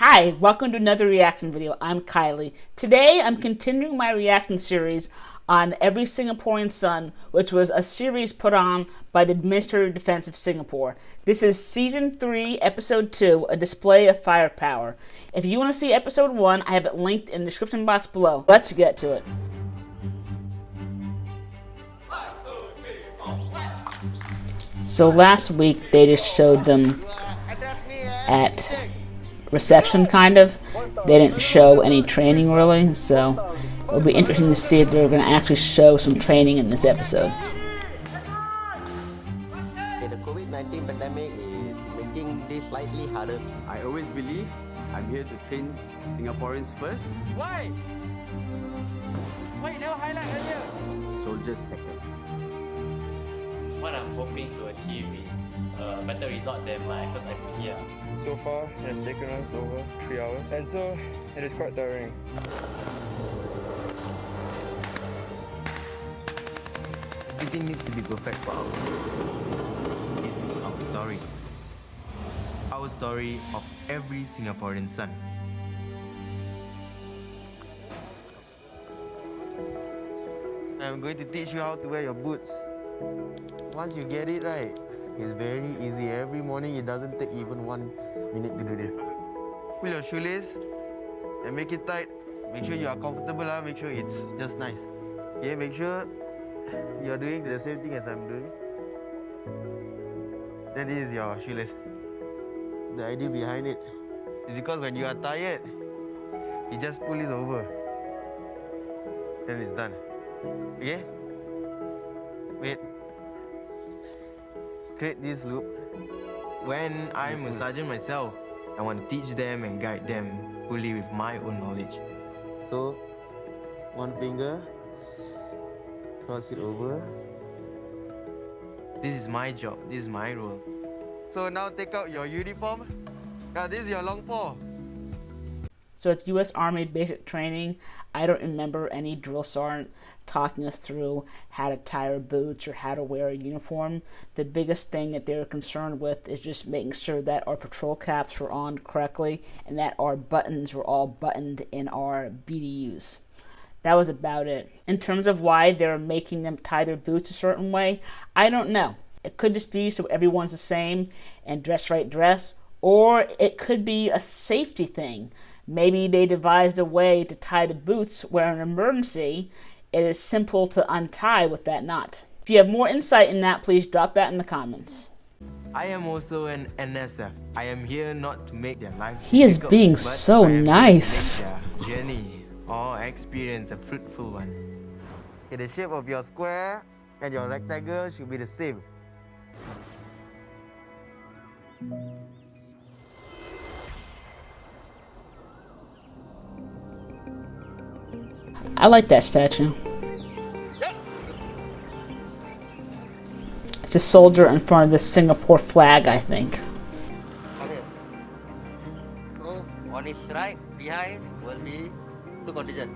Hi, welcome to another reaction video. I'm Kylie. Today I'm continuing my reaction series on Every Singaporean Son, which was a series put on by the Administrative Defense of Singapore. This is Season 3, Episode 2, A Display of Firepower. If you want to see Episode 1, I have it linked in the description box below. Let's get to it. So last week they just showed them at reception, kind of. They didn't show any training really, so it'll be interesting to see if they're going to actually show some training in this episode. The COVID-19 pandemic is making this slightly harder. I always believe I'm here to train Singaporeans first. Why? Why you never highlight earlier? Soldiers second. What I'm hoping to achieve is a better result than my first IP here. So far, it has taken us over 3 hours, and so it is quite tiring. Everything needs to be perfect for our kids. This is our story. Our story of every Singaporean son. I'm going to teach you how to wear your boots. Once you get it right, it's very easy. Every morning it doesn't take even 1 minute to do this. Pull your shoelace and make it tight. Make sure you are comfortable, make sure it's just nice. Okay, make sure you're doing the same thing as I'm doing. Then this is your shoelace. The idea behind it is because when you are tired, you just pull it over. Then it's done. Okay? Wait. Create this loop. When I'm a sergeant myself, I want to teach them and guide them fully with my own knowledge. So, one finger, cross it over. This is my job, this is my role. So now take out your uniform. Now this is your long paw. So it's U.S. Army basic training. I don't remember any drill sergeant talking us through how to tie our boots or how to wear a uniform. The biggest thing that they were concerned with is just making sure that our patrol caps were on correctly and that our buttons were all buttoned in our BDUs. That was about it. In terms of why they're making them tie their boots a certain way, I don't know. It could just be so everyone's the same and dress right dress, or it could be a safety thing. Maybe they devised a way to tie the boots where in an emergency, it is simple to untie with that knot. If you have more insight in that, please drop that in the comments. I am also an NSF. I am here not to make their life He is difficult, being but so I am here to nice. make their journey or experience a fruitful one. Okay, the shape of your square and your rectangle should be the same. I like that statue. It's a soldier in front of the Singapore flag, I think. Okay. So, on his right, behind will be 2 contingent.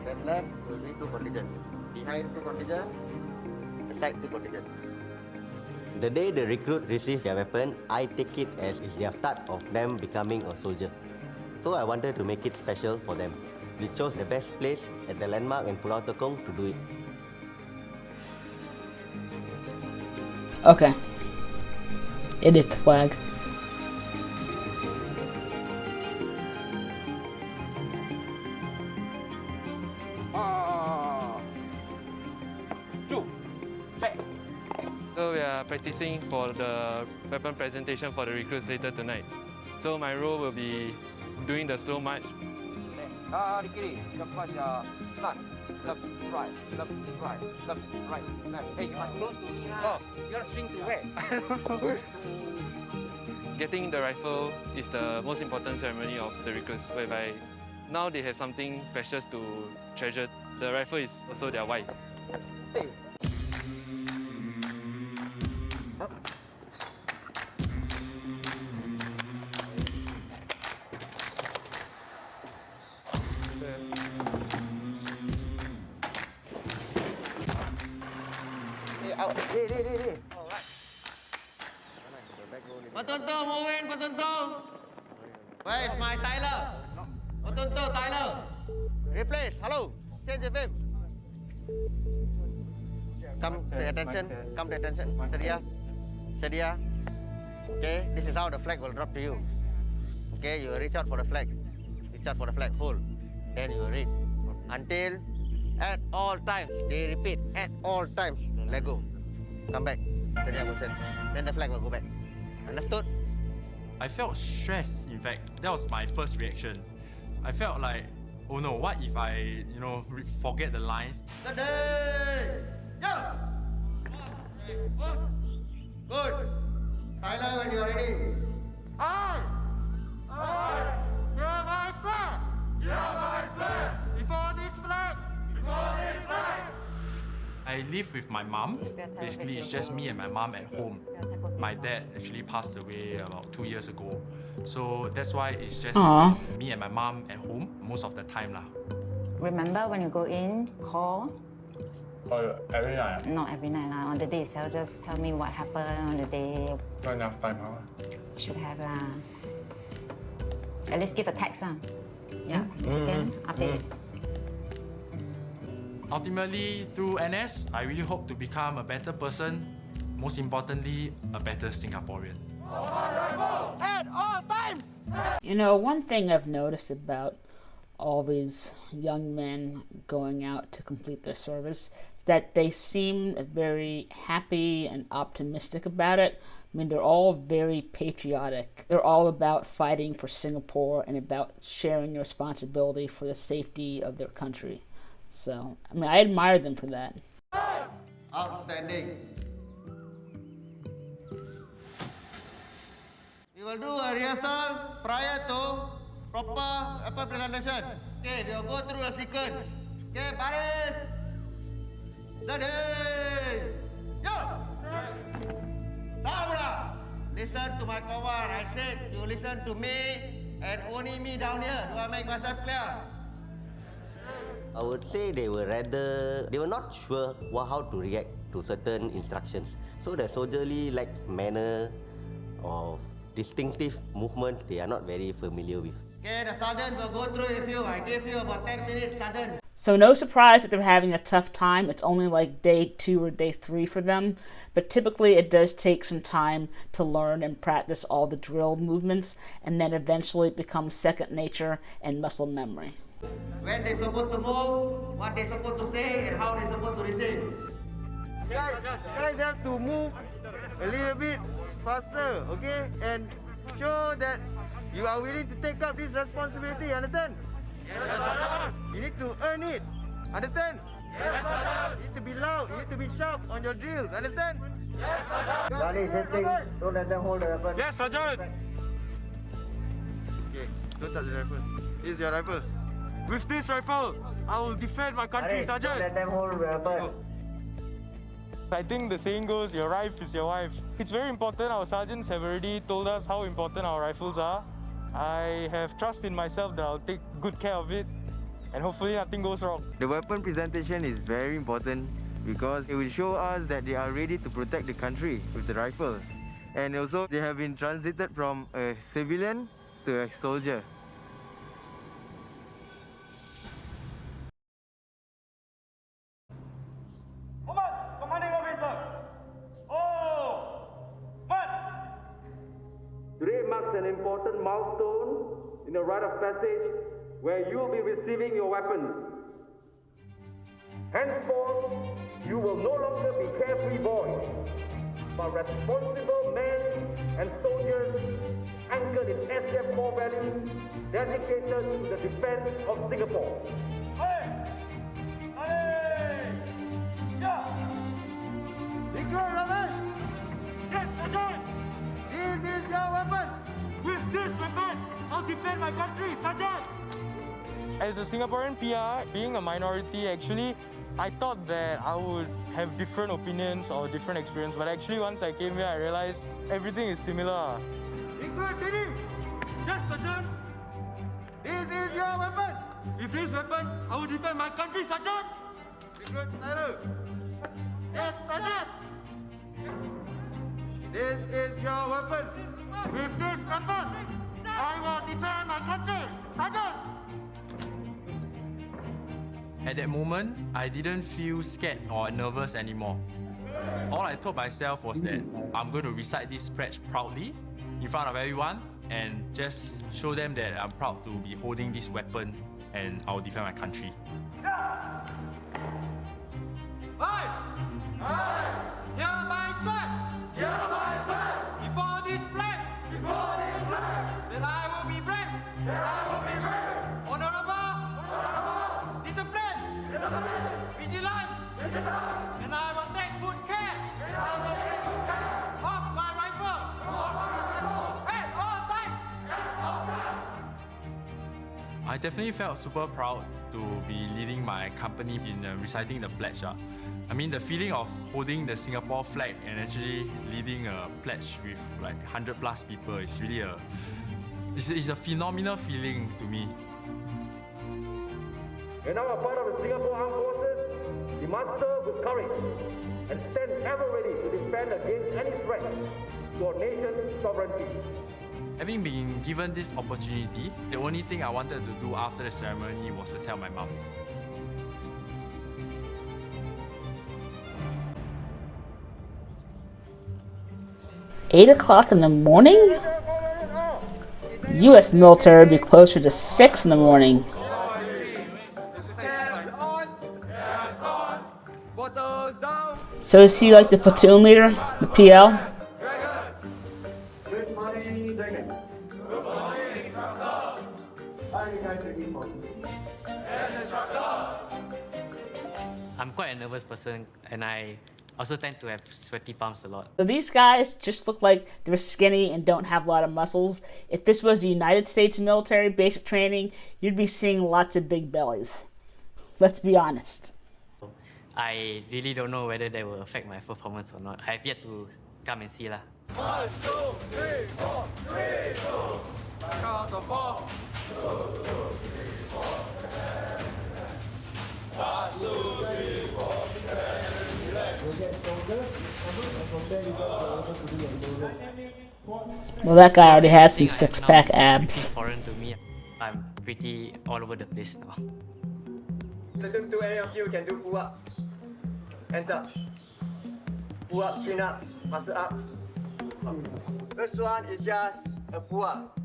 Then left will be 2 contingent. Behind 2 contingent, attack 2 contingent. The day the recruit receive their weapon, I take it as it's their start of them becoming a soldier. So I wanted to make it special for them. We chose the best place at the landmark in Pulau Tekong to do it. Okay. It is the flag. So we are practicing for the weapon presentation for the recruits later tonight. So my role will be doing the slow march. Di kiri, lepas start. Left, right, left, right, left, right, left. Hey, you must close to me lah. Oh, you gotta swing to where? Getting the rifle is the most important ceremony of the recruits, whereby now they have something precious to treasure. The rifle is also their wife. Hey. Patutong, Owen, patutong! Where is my Tyler? Otonto, Tyler. Replace. Hello. Change the film. Come to attention. Come to attention. Sedia. Sedia. Okay. This is how the flag will drop to you. Okay. You reach out for the flag. Reach out for the flag. Hold. Then you read. Until at all times. They repeat. At all times. Let go. Come back. Sedia motion. Then the flag will go back. Understood? I felt stressed, in fact. That was my first reaction. I felt like, oh no, what if I, forget the lines? Steady! Go! Good. Tyler, when you're ready. I, hear my flag. Before this flag. I live with my mom. Basically, it's just me and my mom at home. My dad actually passed away about 2 years ago. So that's why it's just me and my mom at home most of the time lah. Remember when you go in, call? Oh, every night? Not every night lah. On the day itself, just tell me what happened on the day. Not enough time, huh? Should have lah. At least give a text lah. Yeah, you can update. Ultimately, through NS, I really hope to become a better person. Most importantly, a better Singaporean. At all times! One thing I've noticed about all these young men going out to complete their service, that they seem very happy and optimistic about it. I mean, they're all very patriotic. They're all about fighting for Singapore and about sharing the responsibility for the safety of their country. So, I admire them for that. Outstanding. We will do a rehearsal prior to proper presentation. Okay, we will go through a sequence. Okay, Paris. Steady. Go. Sabra. Listen to my command. I said you listen to me and only me down here. Do I make myself clear? I would say they were not sure how to react to certain instructions. So the soldierly manner of distinctive movements, they are not very familiar with. Okay, the sergeant will go through with you. I gave you about 10 minutes, sergeant. So no surprise that they're having a tough time. It's only like day 2 or day 3 for them. But typically it does take some time to learn and practice all the drill movements, and then eventually it becomes second nature and muscle memory. When they're supposed to move, what they're supposed to say, and how they're supposed to receive. You guys have to move a little bit faster, okay? And show that you are willing to take up this responsibility, understand? Yes, sir. You need to earn it, understand? Yes, sir. You need to be loud, you need to be sharp on your drills, understand? Yes, sir. Charlie, same thing. Don't let them hold the weapon. Yes, Sergeant! Okay, don't touch the rifle. This is your rifle. With this rifle, I will defend my country, Sergeant! Don't let them hold the weapon. I think the saying goes, your rifle is your wife. It's very important. Our sergeants have already told us how important our rifles are. I have trust in myself that I'll take good care of it, and hopefully nothing goes wrong. The weapon presentation is very important because it will show us that they are ready to protect the country with the rifle. And also, they have been transited from a civilian to a soldier. Today marks an important milestone in the rite of passage where you will be receiving your weapons. Henceforth, you will no longer be carefree boys, but responsible men and soldiers anchored in SF core values dedicated to the defense of Singapore. Yes, Sergeant! This is your weapon! With this weapon, I'll defend my country, Sergeant! As a Singaporean PR, being a minority, actually, I thought that I would have different opinions or different experience, but actually once I came here, I realized everything is similar. Recruit, ready? Yes, Sergeant! This is your weapon! With this weapon, I will defend my country, Sergeant! Recruit, Tyler! Yes, Sergeant. This is your weapon! With this weapon, I will defend my country. Sergeant! At that moment, I didn't feel scared or nervous anymore. All I told myself was that I'm going to recite this pledge proudly in front of everyone and just show them that I'm proud to be holding this weapon and I'll defend my country. Hereby swear before this flag that I will be brave, honorable, disciplined, vigilant, and I will take good care of my rifle at all times. I definitely felt super proud to be leading my company in reciting the pledge. I mean, the feeling of holding the Singapore flag and actually leading a pledge with like 100 plus people is really it's a phenomenal feeling to me. When now a part of the Singapore Armed Forces, we must serve with courage and stand ever ready to defend against any threat to our nation's sovereignty. Having been given this opportunity, the only thing I wanted to do after the ceremony was to tell my mom. "8 o'clock in the morning?" U.S. military would be closer to 6 in the morning. So is he like the platoon leader, the PL? I'm quite a nervous person, and I also tend to have sweaty palms a lot. So these guys just look like they're skinny and don't have a lot of muscles. If this was the United States military basic training, you'd be seeing lots of big bellies. Let's be honest. I really don't know whether that will affect my performance or not. I have yet to come and see lah. 1, 2, 3, 4, 3, 2. Count of 4. 2, 2, 3, 4. 1, 2, 3, 4. Well, that guy already has some six-pack abs. Foreign to me, I'm pretty all over the place now. Platoon 2, any of you can do pull-ups. Hands up. Pull-ups, chin-ups, muscle-ups. First one is just a pull-up.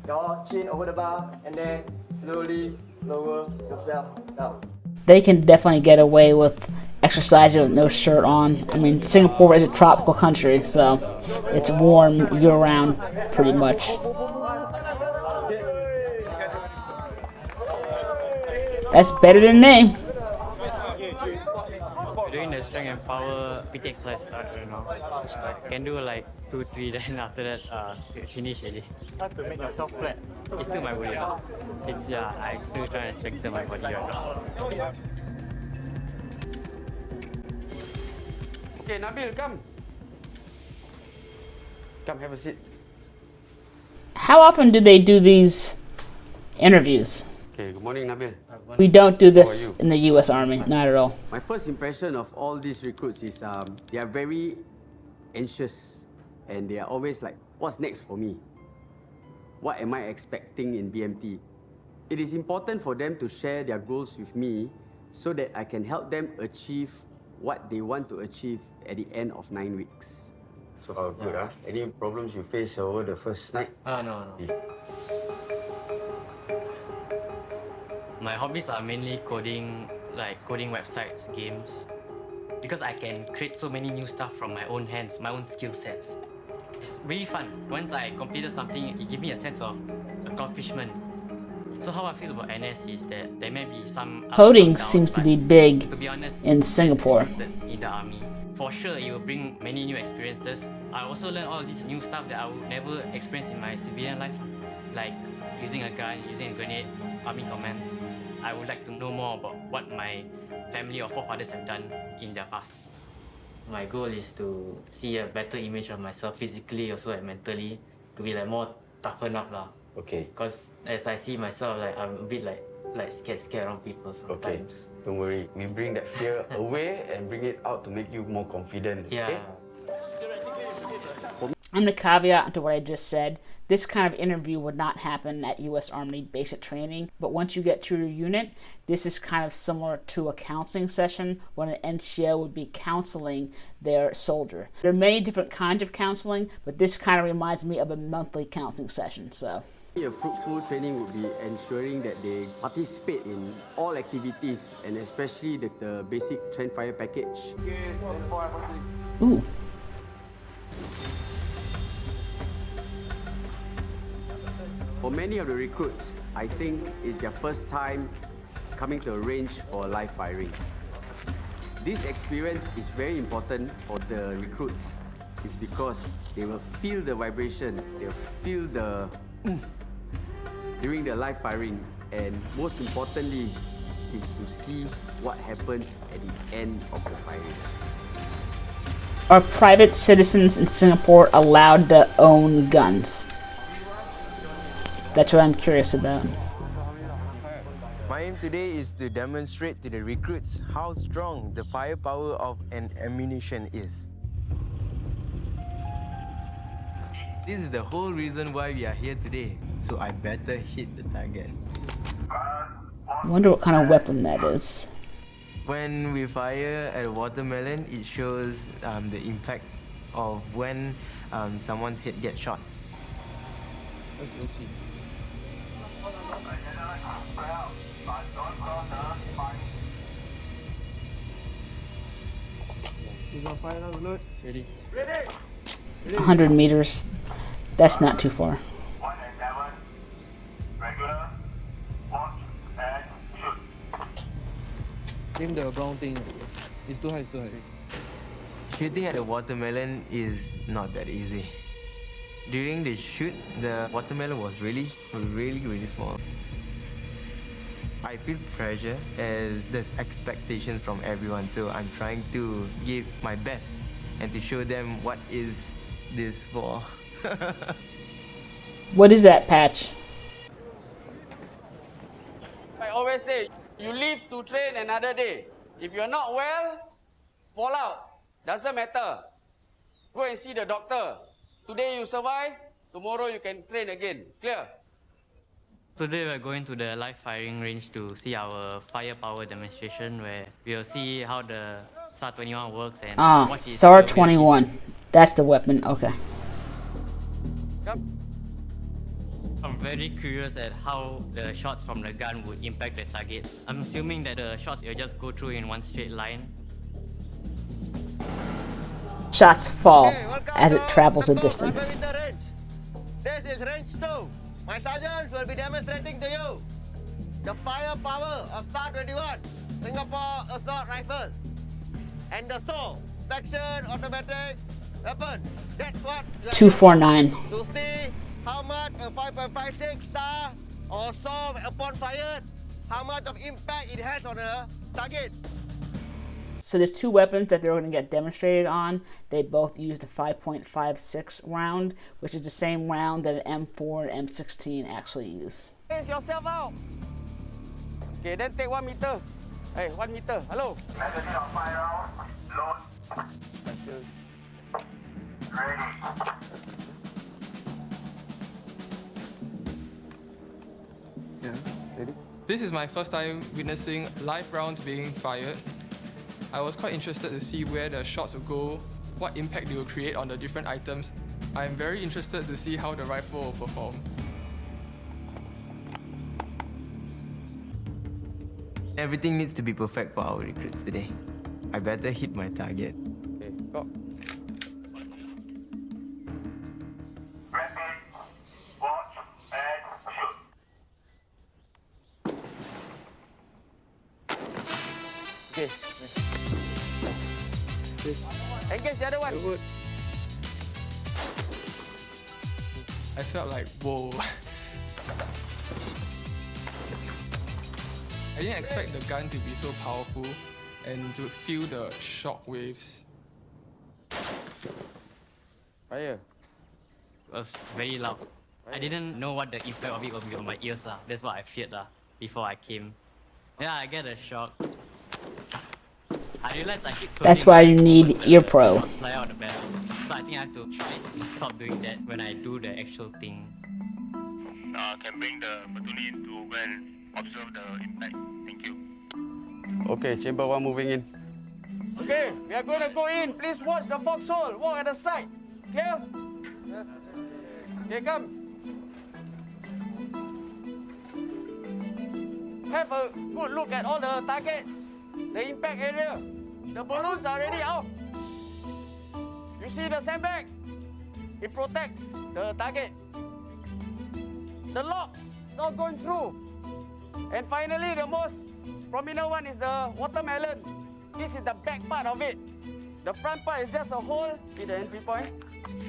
Your chin over the bar, and then slowly lower yourself down. They can definitely get away with exercising with no shirt on. I mean, Singapore is a tropical country, so it's warm year-round, pretty much. That's better than me. Doing the strength and power PT exercise, I don't know. Can do like 2, 3, then after that, finish already. How to make yourself flat? It's still my body now. Since I'm still trying to strengthen my body right now. Okay, Nabil, come. Come, have a seat. How often do they do these interviews? Okay, good morning, Nabil. We don't do this in the U.S. Army, not at all. My first impression of all these recruits is they are very anxious and they are always like, what's next for me? What am I expecting in BMT? It is important for them to share their goals with me so that I can help them achieve what they want to achieve at the end of 9 weeks. So far good, huh? Any problems you face over the first night? No. My hobbies are mainly coding, like coding websites, games, because I can create so many new stuff from my own hands, my own skill sets. It's really fun. Once I completed something, it gives me a sense of accomplishment. So how I feel about NS is that there may be some Coding seems to be big to be honest, in Singapore. in the army. For sure, it will bring many new experiences. I also learned all this new stuff that I would never experience in my civilian life, like using a gun, using a grenade, army commands. I would like to know more about what my family or forefathers have done in their past. My goal is to see a better image of myself physically also and mentally, to be like more toughen up lah. Okay. Because as I see myself, like I'm a bit like scared around people sometimes. Okay. Don't worry. We bring that fear away and bring it out to make you more confident. Yeah. Okay? I'm going to caveat to what I just said. This kind of interview would not happen at U.S. Army basic training, but once you get to your unit, this is kind of similar to a counseling session when an NCO would be counseling their soldier. There are many different kinds of counseling, but this kind of reminds me of a monthly counseling session. So, a fruitful training would be ensuring that they participate in all activities, and especially the basic train fire package. Ooh. For many of the recruits, I think it's their first time coming to a range for live firing. This experience is very important for the recruits. It's because they will feel the vibration, they'll feel the during the live firing, and most importantly is to see what happens at the end of the firing. Are private citizens in Singapore allowed to own guns? That's what I'm curious about. My aim today is to demonstrate to the recruits how strong the firepower of an ammunition is. This is the whole reason why we are here today, so I better hit the target. I wonder what kind of weapon that is. When we fire at a watermelon, it shows the impact of when someone's head gets shot. Let's go see. Ready. 100 meters. That's not too far. Aim the brown thing. It's too high, it's too high. Shooting at a watermelon is not that easy. During the shoot, the watermelon was really small. I feel pressure as there's expectations from everyone, so I'm trying to give my best and to show them what is this for. What is that, Patch? I always say, you live to train another day. If you're not well, fall out. Doesn't matter. Go and see the doctor. Today you survive, tomorrow you can train again. Clear? Today we're going to the live firing range to see our firepower demonstration where we'll see how the SAR-21 works and what is SAR-21. That's the weapon, okay. I'm very curious at how the shots from the gun would impact the target. I'm assuming that the shots will just go through in one straight line. Shots fall as it travels a distance. This is range 2. My sergeants will be demonstrating to you the firepower of SAR-21, Singapore assault rifle, and the SAW, section automatic weapon. That's what you 249. to see how much a 5.56 SAR or SAW upon fire, how much of impact it has on a target. So the two weapons that they're going to get demonstrated on, they both use the 5.56 round, which is the same round that an M4 and M16 actually use. Place yourself out. Okay, then take 1 meter. Hey, 1 meter. Hello. Magazine of 5 rounds. Load. Ready. Yeah, ready? This is my first time witnessing live rounds being fired. I was quite interested to see where the shots will go, what impact they will create on the different items. I'm very interested to see how the rifle will perform. Everything needs to be perfect for our recruits today. I better hit my target. Okay, go. Ready. Watch and shoot. Okay. Engage the other one. Good. I felt like, whoa. I didn't expect the gun to be so powerful and to feel the shock waves. Fire. It was very loud. I didn't know what the impact of it would be on my ears. That's what I feared before I came. Yeah, I get a shock. I realized I keep That's why you need Ear Pro. Fly out the battle. So I think I have to try to stop doing that when I do the actual thing. Can bring the platoon to go and observe the impact. Thank you. Okay, chamber 1 moving in. Okay, we are going to go in. Please watch the foxhole. Walk at the side. Clear? Yes. Okay, come. Have a good look at all the targets. The impact area. The balloons are already out. You see the sandbag? It protects the target. The locks, it's all going through. And finally, the most prominent one is the watermelon. This is the back part of it. The front part is just a hole. See the entry point?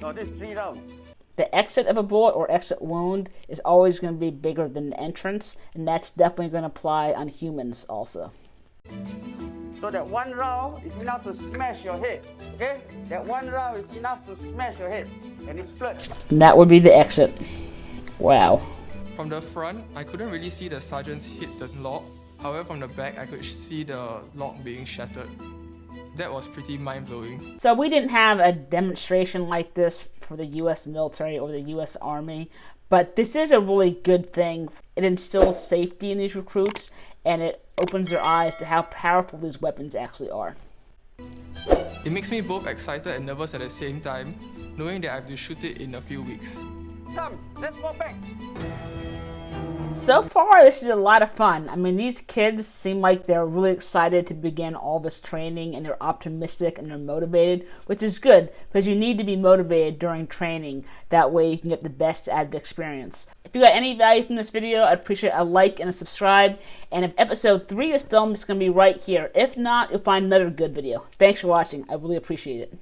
No, this is 3 rounds. The exit of a bullet or exit wound is always going to be bigger than the entrance, and that's definitely going to apply on humans also. So that 1 round is enough to smash your head, okay? That 1 round is enough to smash your head, and it's split. And that would be the exit. Wow. From the front, I couldn't really see the sergeants hit the lock. However, from the back, I could see the lock being shattered. That was pretty mind-blowing. So we didn't have a demonstration like this for the U.S. military or the U.S. Army, but this is a really good thing. It instills safety in these recruits, and it opens their eyes to how powerful these weapons actually are. It makes me both excited and nervous at the same time, knowing that I have to shoot it in a few weeks. Come, let's walk back. So far, this is a lot of fun. I mean, these kids seem like they're really excited to begin all this training, and they're optimistic and they're motivated, which is good because you need to be motivated during training. That way you can get the best out of the experience. If you got any value from this video, I'd appreciate a like and a subscribe. And if episode 3 is filmed, it's going to be right here. If not, you'll find another good video. Thanks for watching. I really appreciate it.